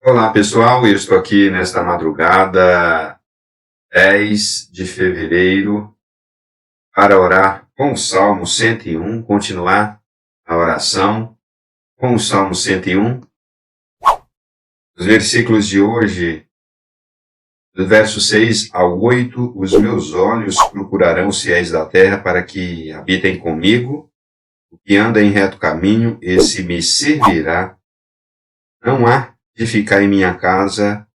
Olá pessoal, eu estou aqui nesta madrugada 10 de fevereiro para orar com o Salmo 101, continuar a oração com o Salmo 101. Os versículos de hoje, do verso 6 ao 8, os meus olhos procurarão os fiéis da terra para que habitem comigo, o que anda em reto caminho, esse me servirá. Não há de ficar em minha casa,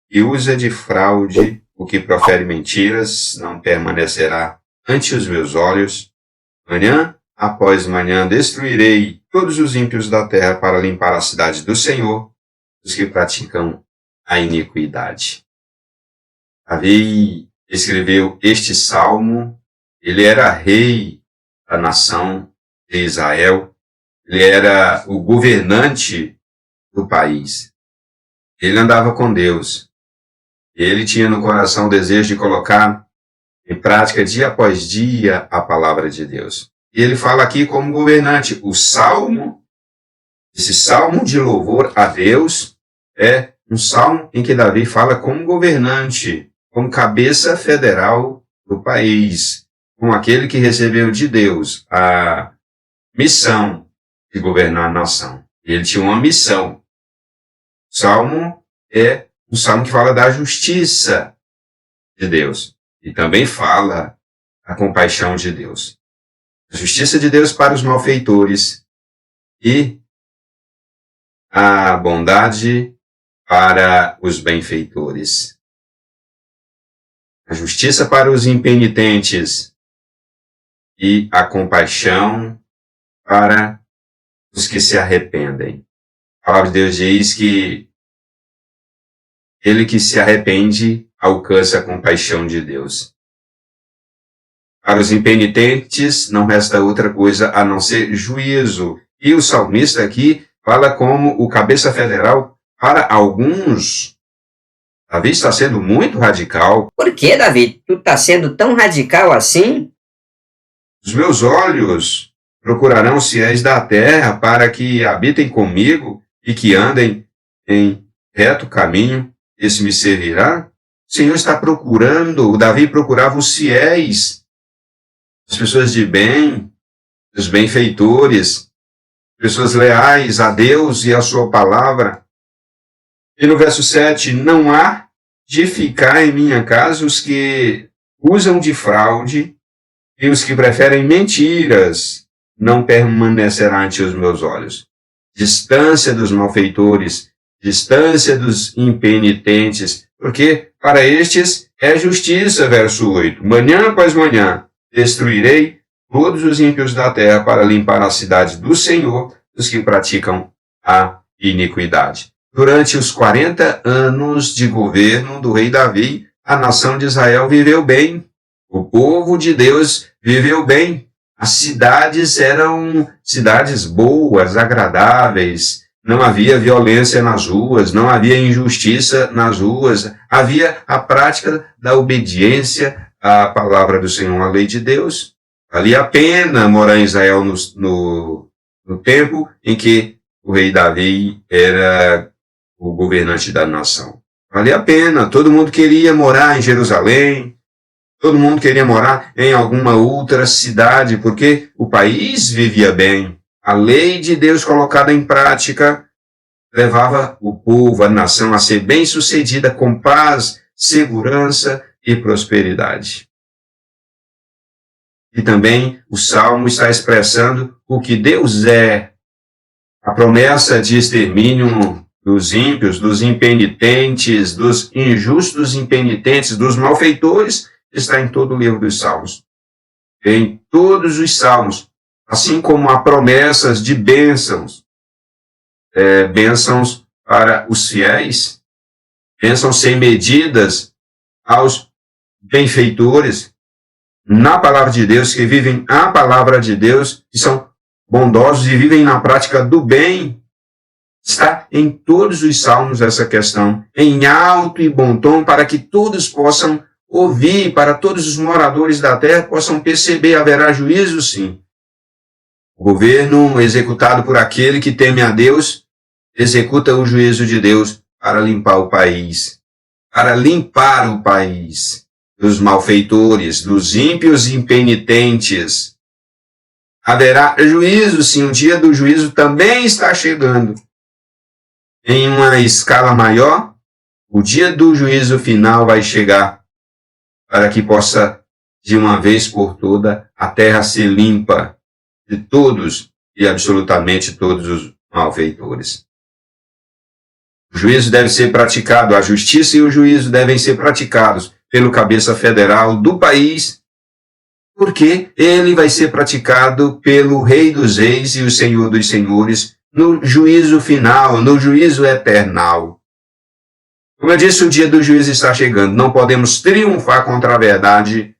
e usa de fraude, o que profere mentiras, não permanecerá ante os meus olhos. Manhã após manhã destruirei todos os ímpios da terra para limpar a cidade do Senhor, os que praticam a iniquidade. Davi escreveu este salmo, ele era rei da nação de Israel, ele era o governante do país. Ele andava com Deus. Ele tinha no coração o desejo de colocar em prática dia após dia a palavra de Deus. E ele fala aqui como governante. O salmo, esse salmo de louvor a Deus, é um salmo em que Davi fala como governante, como cabeça federal do país, como aquele que recebeu de Deus a missão de governar a nação. Ele tinha uma missão. O salmo é um salmo que fala da justiça de Deus e também fala da compaixão de Deus. A justiça de Deus para os malfeitores e a bondade para os benfeitores. A justiça para os impenitentes e a compaixão para os que se arrependem. A palavra de Deus diz que ele que se arrepende alcança a compaixão de Deus. Para os impenitentes não resta outra coisa a não ser juízo. E o salmista aqui fala como o cabeça federal para alguns. Davi está sendo muito radical. Por que, Davi? Tu está sendo tão radical assim? Os meus olhos procurarão os fiéis da terra para que habitem comigo e que andem em reto caminho, esse me servirá. O Senhor está procurando, o Davi procurava os fiéis, as pessoas de bem, os benfeitores, pessoas leais a Deus e a sua palavra. E no verso 7, não há de ficar em minha casa os que usam de fraude e os que preferem mentiras, não permanecerá ante os meus olhos. Distância dos malfeitores, distância dos impenitentes, porque para estes é justiça, verso 8. Manhã após manhã destruirei todos os ímpios da terra para limpar a cidade do Senhor, os que praticam a iniquidade. Durante os 40 anos de governo do rei Davi, a nação de Israel viveu bem. O povo de Deus viveu bem. As cidades eram cidades boas, agradáveis, não havia violência nas ruas, não havia injustiça nas ruas, havia a prática da obediência à palavra do Senhor, à lei de Deus. Valia a pena morar em Israel no tempo em que o rei Davi era o governante da nação. Valia a pena, todo mundo queria morar em Jerusalém, todo mundo queria morar em alguma outra cidade, porque o país vivia bem. A lei de Deus colocada em prática levava o povo, a nação, a ser bem-sucedida com paz, segurança e prosperidade. E também o Salmo está expressando o que Deus é. A promessa de extermínio dos ímpios, dos impenitentes, dos injustos impenitentes, dos malfeitores, está em todo o livro dos Salmos. Em todos os Salmos, assim como há promessas de bênçãos, bênçãos para os fiéis, bênçãos sem medidas aos benfeitores, na palavra de Deus, que vivem a palavra de Deus, que são bondosos e vivem na prática do bem. Está em todos os Salmos essa questão, em alto e bom tom, para que todos possam ouvir, para todos os moradores da terra possam perceber, haverá juízo sim. O governo executado por aquele que teme a Deus executa o juízo de Deus para limpar o país, dos malfeitores, dos ímpios e impenitentes. Haverá juízo, sim, o dia do juízo também está chegando. Em uma escala maior, o dia do juízo final vai chegar para que possa, de uma vez por toda, a terra ser limpa de todos e absolutamente todos os malfeitores. O juízo deve ser praticado, a justiça e o juízo devem ser praticados pelo cabeça federal do país, porque ele vai ser praticado pelo Rei dos Reis e o Senhor dos Senhores no juízo final, no juízo eternal. Como eu disse, o dia do juízo está chegando. Não podemos triunfar contra a verdade.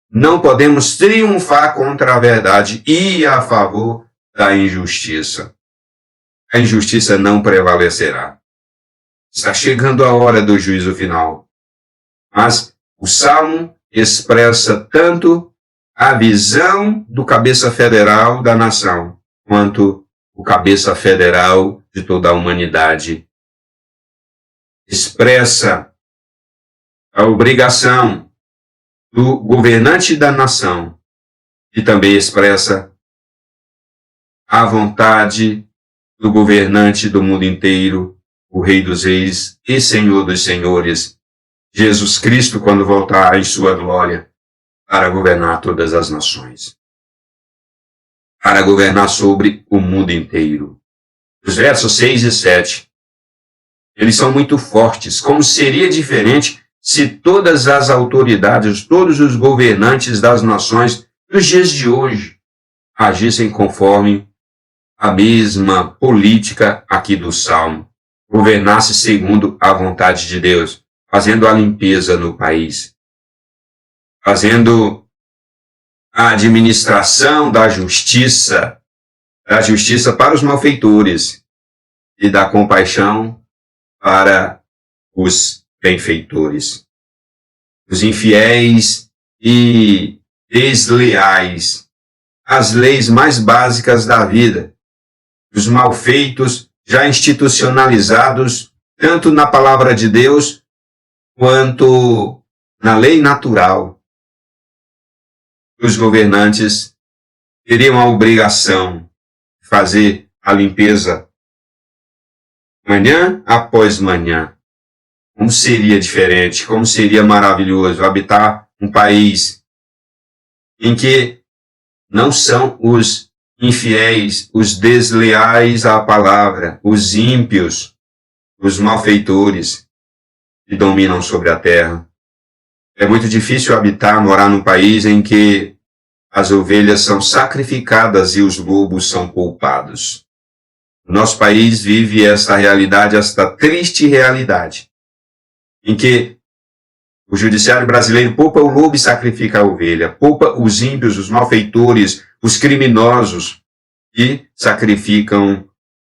Não podemos triunfar contra a verdade e a favor da injustiça. A injustiça não prevalecerá. Está chegando a hora do juízo final. Mas o Salmo expressa tanto a visão do cabeça federal da nação, quanto o cabeça federal de toda a humanidade. Expressa a obrigação do governante da nação e também expressa a vontade do governante do mundo inteiro, o Rei dos Reis e Senhor dos Senhores, Jesus Cristo, quando voltar em sua glória para governar todas as nações, para governar sobre o mundo inteiro. Os versos 6 e 7, eles são muito fortes. Como seria diferente se todas as autoridades, todos os governantes das nações dos dias de hoje agissem conforme a mesma política aqui do Salmo, governasse segundo a vontade de Deus, fazendo a limpeza no país, fazendo a administração da justiça para os malfeitores e da compaixão para os benfeitores. Os infiéis e desleais, as leis mais básicas da vida, os malfeitos já institucionalizados tanto na palavra de Deus quanto na lei natural. Os governantes teriam a obrigação de fazer a limpeza manhã após manhã. Como seria diferente, como seria maravilhoso habitar um país em que não são os infiéis, os desleais à palavra, os ímpios, os malfeitores que dominam sobre a terra. É muito difícil morar num país em que as ovelhas são sacrificadas e os lobos são poupados. O nosso país vive esta realidade, esta triste realidade, em que o judiciário brasileiro poupa o lobo e sacrifica a ovelha, poupa os ímpios, os malfeitores, os criminosos e sacrificam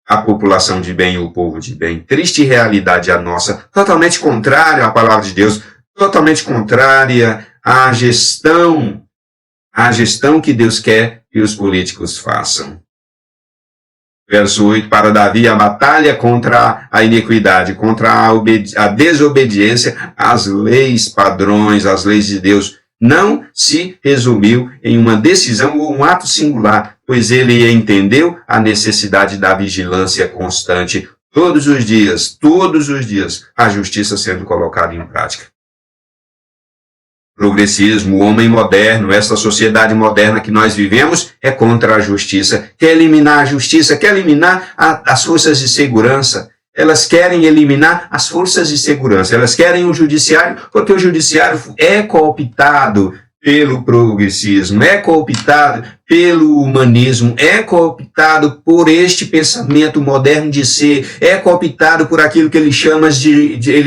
a população de bem, o povo de bem. Triste realidade a nossa, totalmente contrária à palavra de Deus, totalmente contrária à gestão que Deus quer que os políticos façam. Verso 8, para Davi, a batalha contra a iniquidade, contra a desobediência às leis padrões, às leis de Deus, não se resumiu em uma decisão ou um ato singular, pois ele entendeu a necessidade da vigilância constante, todos os dias, a justiça sendo colocada em prática. Progressismo, o homem moderno, essa sociedade moderna que nós vivemos é contra a justiça. Quer eliminar a justiça, quer eliminar as forças de segurança. Elas querem eliminar as forças de segurança. Elas querem o judiciário, porque o judiciário é cooptado pelo progressismo, é cooptado pelo humanismo, é cooptado por este pensamento moderno de ser, é cooptado por aquilo que eles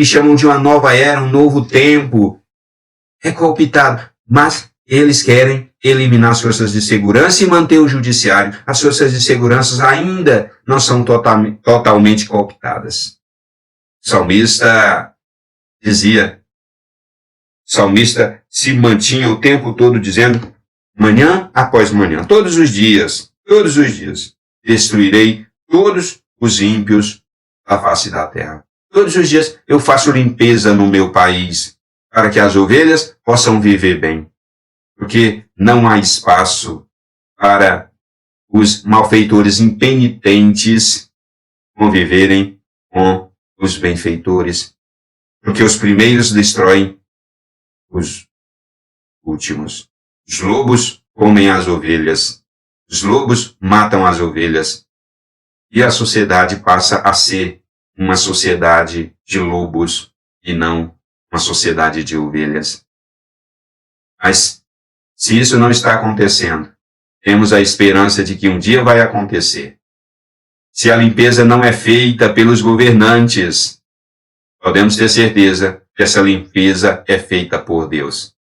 chamam de uma nova era, um novo tempo. É cooptado, mas eles querem eliminar as forças de segurança e manter o judiciário. As forças de segurança ainda não são totalmente cooptadas. O salmista se mantinha o tempo todo dizendo, manhã após manhã, todos os dias, destruirei todos os ímpios da face da terra. Todos os dias eu faço limpeza no meu país para que as ovelhas possam viver bem. Porque não há espaço para os malfeitores impenitentes conviverem com os benfeitores. Porque os primeiros destroem os últimos. Os lobos comem as ovelhas. Os lobos matam as ovelhas. E a sociedade passa a ser uma sociedade de lobos e não uma sociedade de ovelhas. Mas, se isso não está acontecendo, temos a esperança de que um dia vai acontecer. Se a limpeza não é feita pelos governantes, podemos ter certeza que essa limpeza é feita por Deus.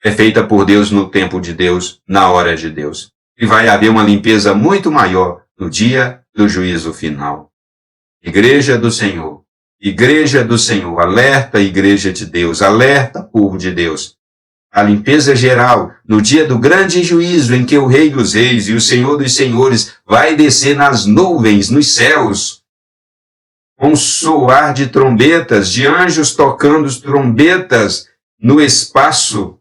É feita por Deus no tempo de Deus, na hora de Deus. E vai haver uma limpeza muito maior no dia do juízo final. Igreja do Senhor, alerta Igreja de Deus, alerta povo de Deus. A limpeza geral, no dia do grande juízo em que o Rei dos Reis e o Senhor dos Senhores vai descer nas nuvens, nos céus, com soar de trombetas, de anjos tocando trombetas no espaço.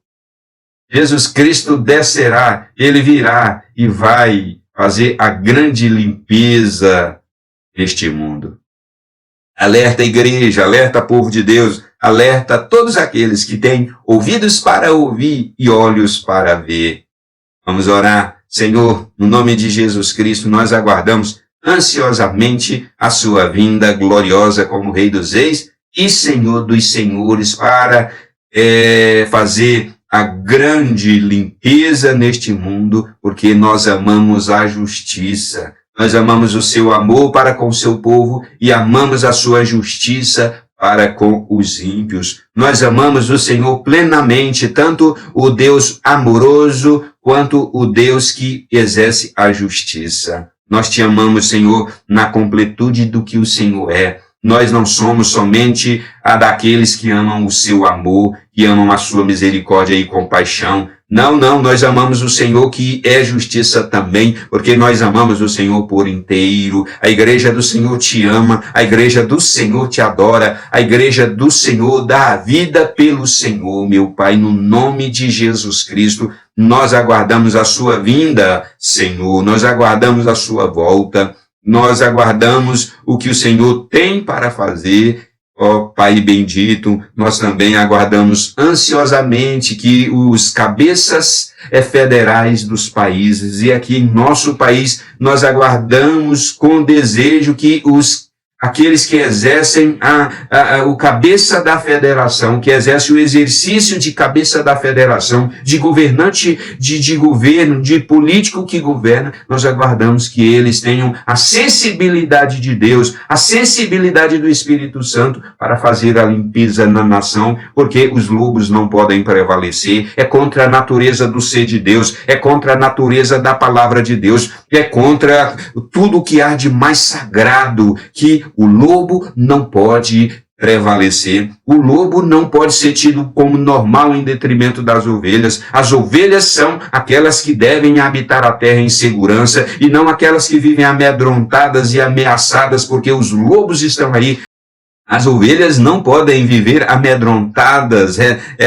Jesus Cristo descerá, ele virá e vai fazer a grande limpeza neste mundo. Alerta Igreja, alerta povo de Deus, alerta todos aqueles que têm ouvidos para ouvir e olhos para ver. Vamos orar. Senhor, no nome de Jesus Cristo, nós aguardamos ansiosamente a sua vinda gloriosa como Rei dos Reis e Senhor dos Senhores para fazer a grande limpeza neste mundo, porque nós amamos a justiça. Nós amamos o seu amor para com o seu povo e amamos a sua justiça para com os ímpios. Nós amamos o Senhor plenamente, tanto o Deus amoroso quanto o Deus que exerce a justiça. Nós te amamos, Senhor, na completude do que o Senhor é. Nós não somos somente a daqueles que amam o seu amor, que amam a sua misericórdia e compaixão. Não, nós amamos o Senhor que é justiça também, porque nós amamos o Senhor por inteiro. A igreja do Senhor te ama, a igreja do Senhor te adora, a igreja do Senhor dá a vida pelo Senhor, meu Pai, no nome de Jesus Cristo. Nós aguardamos a sua vinda, Senhor, nós aguardamos a sua volta, nós aguardamos o que o Senhor tem para fazer. Ó Pai bendito, nós também aguardamos ansiosamente que os cabeças federais dos países, e aqui em nosso país, nós aguardamos com desejo que aqueles que exercem o cabeça da federação, que exerce o exercício de cabeça da federação, de governante de governo, de político que governa, nós aguardamos que eles tenham a sensibilidade de Deus, a sensibilidade do Espírito Santo para fazer a limpeza na nação, porque os lobos não podem prevalecer, é contra a natureza do ser de Deus, é contra a natureza da palavra de Deus, é contra tudo o que há de mais sagrado, que o lobo não pode prevalecer. O lobo não pode ser tido como normal em detrimento das ovelhas. As ovelhas são aquelas que devem habitar a terra em segurança e não aquelas que vivem amedrontadas e ameaçadas porque os lobos estão aí. As ovelhas não podem viver amedrontadas,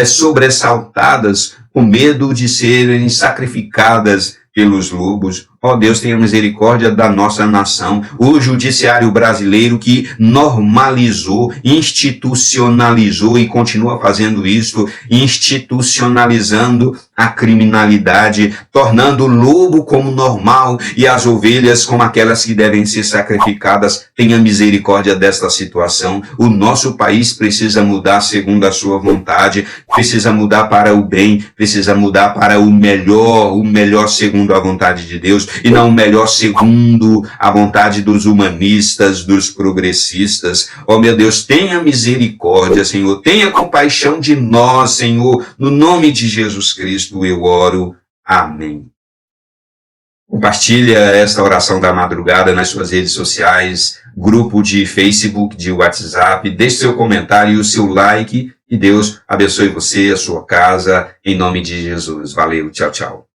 sobressaltadas, com medo de serem sacrificadas pelos lobos. Ó Deus, tenha misericórdia da nossa nação. O judiciário brasileiro que normalizou, institucionalizou e continua fazendo isso, institucionalizando a criminalidade, tornando o lobo como normal e as ovelhas como aquelas que devem ser sacrificadas. Tenha misericórdia desta situação. O nosso país precisa mudar segundo a sua vontade, precisa mudar para o bem, precisa mudar para o melhor segundo a vontade de Deus, e não o melhor segundo a vontade dos humanistas, dos progressistas. Ó meu Deus, tenha misericórdia, Senhor, tenha compaixão de nós, Senhor, no nome de Jesus Cristo eu oro. Amém. Compartilha esta oração da madrugada nas suas redes sociais, grupo de Facebook, de WhatsApp, deixe seu comentário e o seu like, e Deus abençoe você, a sua casa, em nome de Jesus. Valeu, tchau, tchau.